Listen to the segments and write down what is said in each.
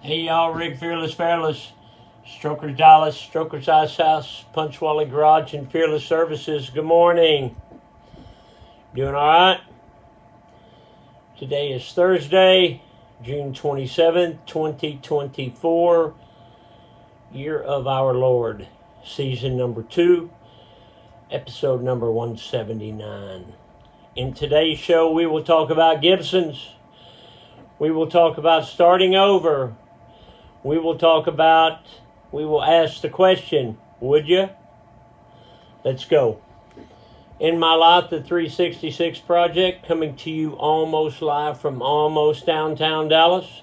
Hey y'all, Rick Fearless, Strokers Dallas, Strokers Ice House, Punch Wally Garage, and Fearless Services. Good morning. Doing all right? Today is Thursday, June 27th, 2024, year of our Lord, season number 2, episode number 179. In today's show, we will talk about Gibsons. We will talk about starting over. We will ask the question, would you? Let's go. In My Life, the 366 Project, coming to you almost live from almost downtown Dallas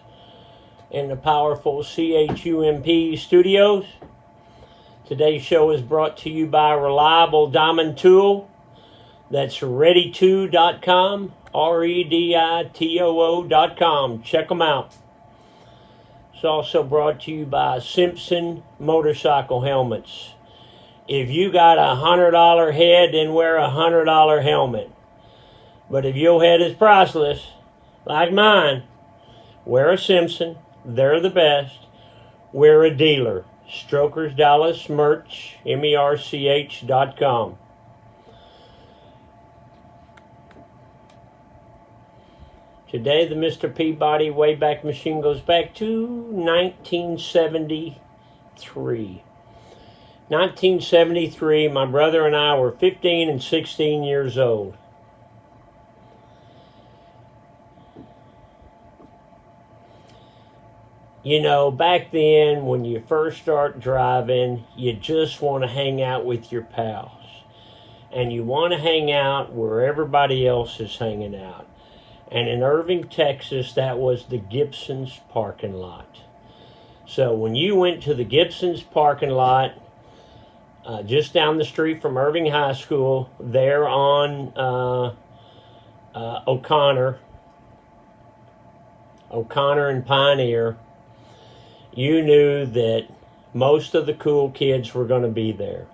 in the powerful CHUMP studios. Today's show is brought to you by Reliable Diamond Tool. That's ready2.com, REDITOO.com. Check them out. It's also brought to you by Simpson Motorcycle Helmets. If you got a $100 head, then wear a $100 helmet. But if your head is priceless, like mine, wear a Simpson. They're the best. Wear a Dealer. Strokers Dallas Merch, MERCH.com. Today, the Mr. Peabody Wayback Machine goes back to 1973. 1973, my brother and I were 15 and 16 years old. You know, back then, when you first start driving, you just want to hang out with your pals. And you want to hang out where everybody else is hanging out. And in Irving, Texas, that was the Gibson's parking lot. So when you went to the Gibson's parking lot, just down the street from Irving High School, there on O'Connor and Pioneer, you knew that most of the cool kids were going to be there.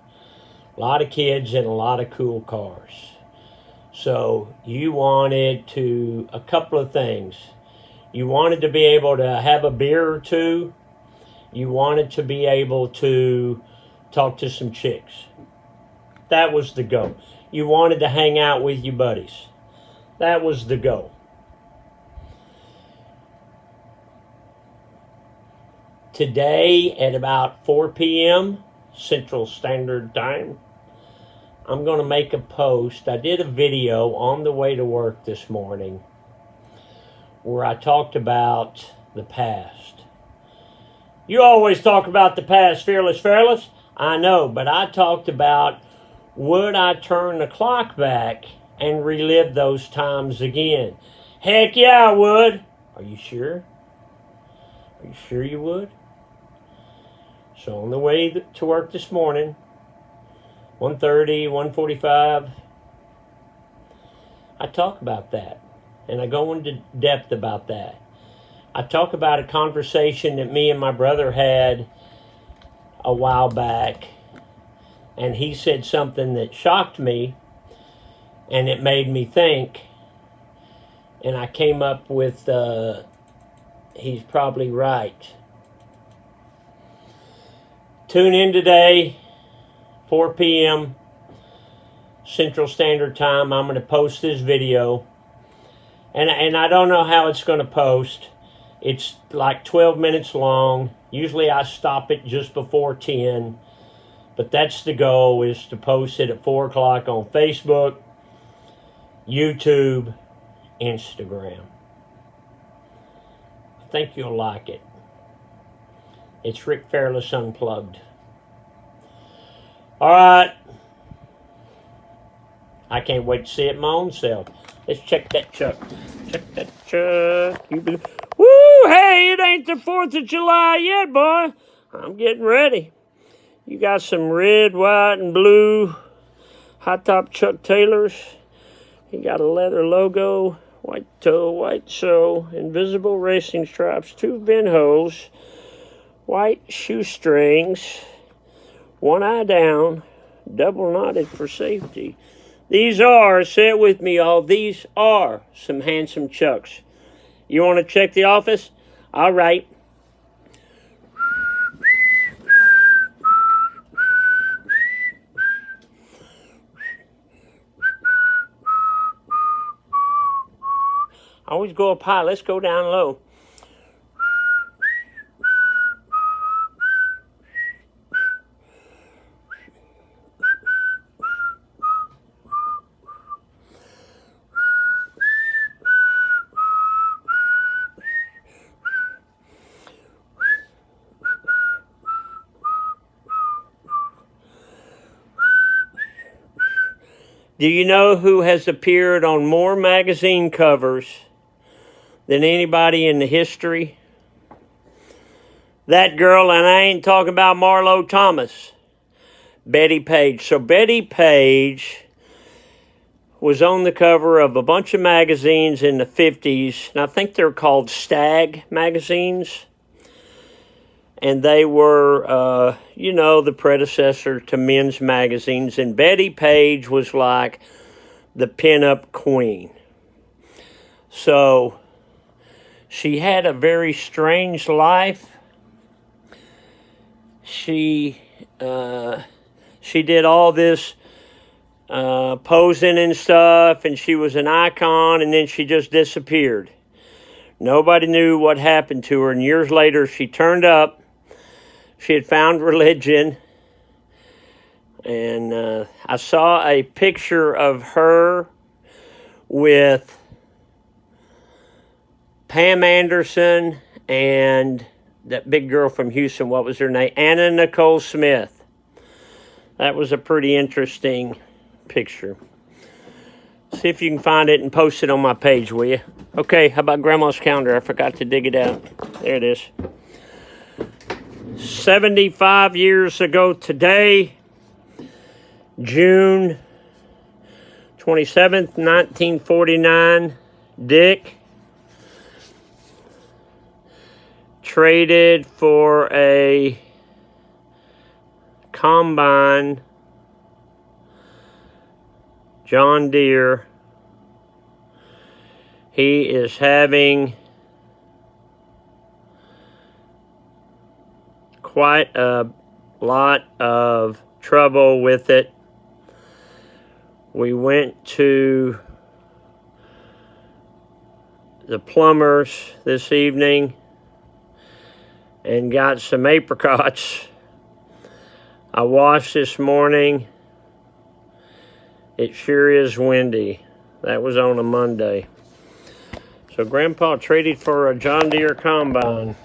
A lot of kids and a lot of cool cars. So you wanted a couple of things. You wanted to be able to have a beer or two. You wanted to be able to talk to some chicks. That was the goal. You wanted to hang out with your buddies. That was the goal. Today at about 4 p.m. Central Standard Time, I'm going to make a post. I did a video on the way to work this morning where I talked about the past. You always talk about the past, Fearless. I know, but I talked about, would I turn the clock back and relive those times again? Heck yeah, I would. Are you sure? Are you sure you would? So on the way to work this morning, 1:30, 1:45, I talk about that. And I go into depth about that. I talk about a conversation that me and my brother had a while back. And he said something that shocked me. And it made me think. And I came up with, he's probably right. Tune in today. 4 p.m. Central Standard Time. I'm going to post this video. And I don't know how it's going to post. It's like 12 minutes long. Usually I stop it just before 10. But that's the goal, is to post it at 4 o'clock on Facebook, YouTube, Instagram. I think you'll like it. It's Rick Fearless Unplugged. All right. I can't wait to see it my own self. Let's check that truck. Check that truck. Woo! Hey, it ain't the 4th of July yet, boy. I'm getting ready. You got some red, white, and blue high-top Chuck Taylors. You got a leather logo, white toe, white sole, invisible racing stripes, 2 vent holes, white shoestrings, 1 eye down, double knotted for safety. These are, say it with me, y'all, these are some handsome Chucks. You want to check the office? All right. always go up high. Let's go down low. Do you know who has appeared on more magazine covers than anybody in the history? That girl, and I ain't talking about Marlo Thomas, Betty Page. So Betty Page was on the cover of a bunch of magazines in the 50s, and I think they're called Stag magazines. And they were, the predecessor to men's magazines. And Betty Page was like the pinup queen. So she had a very strange life. She did all this posing and stuff, and she was an icon, and then she just disappeared. Nobody knew what happened to her, and years later she turned up. She had found religion, and I saw a picture of her with Pam Anderson and that big girl from Houston. What was her name? Anna Nicole Smith. That was a pretty interesting picture. See if you can find it and post it on my page, will you? Okay, how about Grandma's calendar? I forgot to dig it out. There it is. 75 years ago today, June 27th, 1949, Dick traded for a combine, John Deere. He is having quite a lot of trouble with it. We went to the plumber's this evening and got some apricots. I washed this morning. It sure is windy. That was on a Monday. So Grandpa traded for a John Deere combine.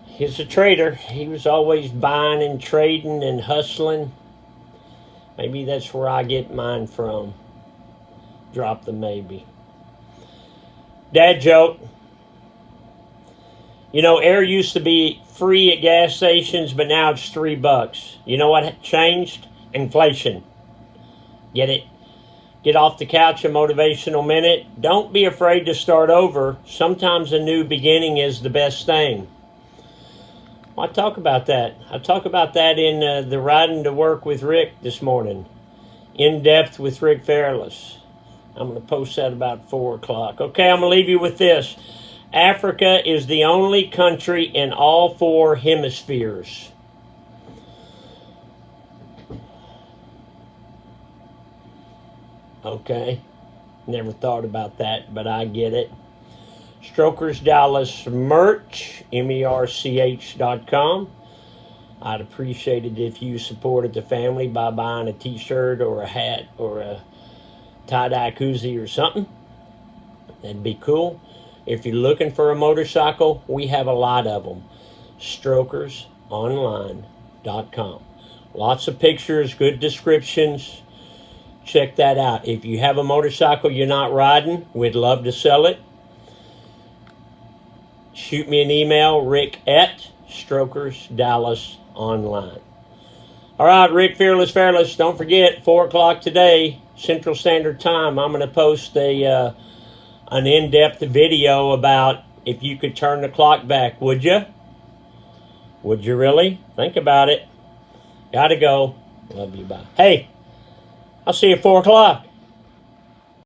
He's a trader. He was always buying and trading and hustling. Maybe that's where I get mine from. Drop the maybe. Dad joke. Air used to be free at gas stations, but now it's $3. You know what changed? Inflation. Get it? Get off the couch, a motivational minute. Don't be afraid to start over. Sometimes a new beginning is the best thing. I talk about that. I talk about that in the Riding to Work with Rick this morning. In depth with Rick Fairless. I'm going to post that about 4 o'clock. Okay, I'm going to leave you with this. Africa is the only country in all 4 hemispheres. Okay, never thought about that, but I get it. Strokers Dallas merch, MERCH.com. I'd appreciate it if you supported the family by buying a t-shirt or a hat or a tie-dye koozie or something. That'd be cool. If you're looking for a motorcycle, we have a lot of them. Strokersonline.com. Lots of pictures, good descriptions. Check that out. If you have a motorcycle you're not riding, we'd love to sell it. Shoot me an email, Rick@Strokers Dallas Online. All right, Rick Fairless. Don't forget, 4 o'clock today, Central Standard Time. I'm going to post an in-depth video about if you could turn the clock back. Would you? Would you really? Think about it. Gotta go. Love you. Bye. Hey, I'll see you at 4 o'clock.